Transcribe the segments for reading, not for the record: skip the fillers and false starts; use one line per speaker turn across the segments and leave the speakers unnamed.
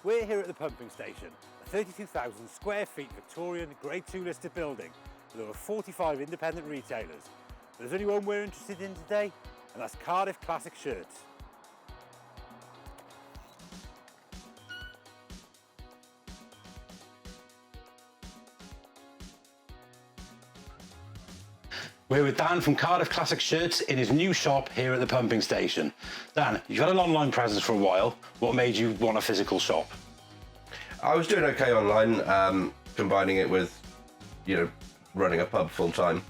We're here at the pumping station, a 32,000 square feet Victorian Grade 2 listed building with over 45 independent retailers. But there's only one we're interested in today, and that's Cardiff Classic Shirts. We're with Dan from Cardiff Classic Shirts in his new shop here at the pumping station. Dan, you've had an online presence for a while. What made you want a physical shop?
I was doing okay online, combining it with, running a pub full time,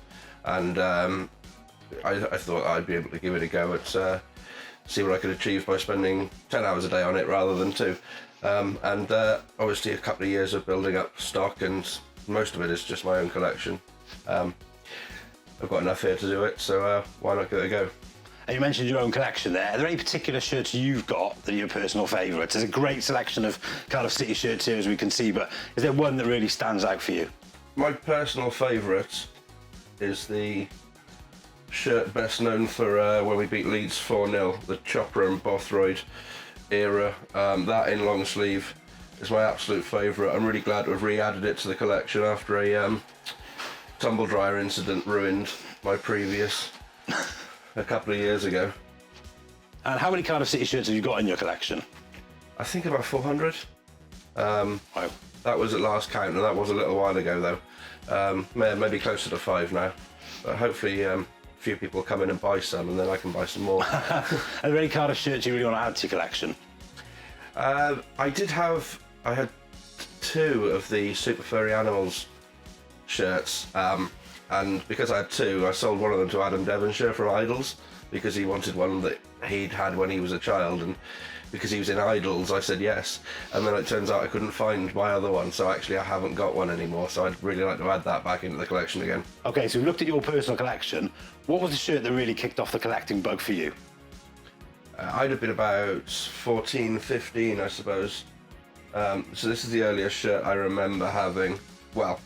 and I thought I'd be able to give it a go at see what I could achieve by spending 10 hours a day on it rather than 2. And obviously a couple of years of building up stock, and most of it is just my own collection. I've got enough here to do it, so why not give it a go?
And you mentioned your own collection there. Are there any particular shirts you've got that are your personal favourites? There's a great selection of Cardiff City shirts here, as we can see, but is there one that really stands out for you?
My personal favourite is the shirt best known for when we beat Leeds 4-0, the Chopra and Bothroyd era. That in long sleeve is my absolute favourite. I'm really glad to have re-added it to the collection after a tumble dryer incident ruined my previous a couple of years ago.
And how many Cardiff City shirts have you got in your collection?
I think about 400.
Wow.
That was at last count, and that was a little while ago though. Maybe closer to 5 now, but hopefully a few people come in and buy some, and then I can buy some more.
Are there any Cardiff shirts you really want to add to your collection?
I had 2 of the Super Furry Animals shirts, and because I had 2, I sold one of them to Adam Devonshire from Idols, because he wanted one that he'd had when he was a child, and because he was in Idols I said yes, and then it turns out I couldn't find my other one, so actually I haven't got one anymore, so I'd really like to add that back into the collection again.
Okay, so we've looked at your personal collection. What was the shirt that really kicked off the collecting bug for you?
I'd have been about 14, 15 I suppose. So this is the earliest shirt I remember having, well,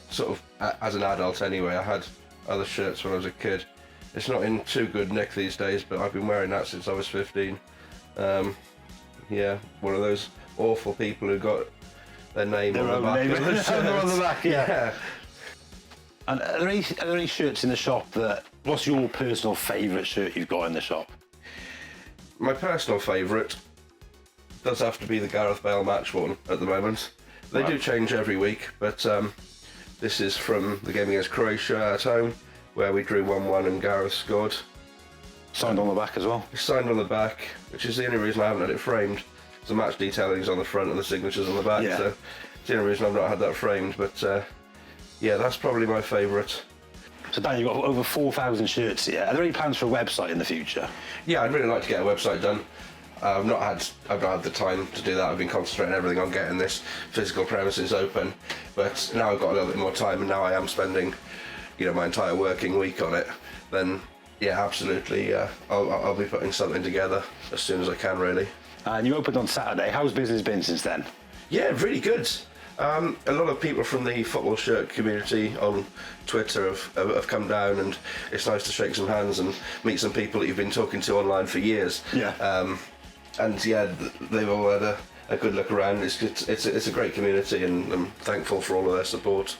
sort of as an adult anyway. I had other shirts when I was a kid. It's not in too good nick these days, but I've been wearing that since I was 15. Yeah, one of those awful people who got their name on the back of the shirt.
On the back, yeah.
Yeah.
And are there any shirts in the shop what's your personal favourite shirt you've got in the shop?
My personal favourite does have to be the Gareth Bale match one at the moment. They do change every week, but this is from the game against Croatia at home, where we drew 1-1 and Gareth scored.
Signed on the back as well?
It's signed on the back, which is the only reason I haven't had it framed. The match detailing is on the front and the signature's on the back,
yeah.
So it's the only reason I've not had that framed, but yeah, that's probably my favourite.
So Dan, you've got over 4,000 shirts here. Are there any plans for a website in the future?
Yeah, I'd really like to get a website done. I've not had the time to do that. I've been concentrating everything on getting this physical premises open, but now I've got a little bit more time, and now I am spending, my entire working week on it. Then, yeah, absolutely, I'll be putting something together as soon as I can, really.
And you opened on Saturday. How's business been since then?
Yeah, really good. A lot of people from the football shirt community on Twitter have come down, and it's nice to shake some hands and meet some people that you've been talking to online for years.
Yeah.
And yeah, they've all had a good look around. It's a great community, and I'm thankful for all of their support.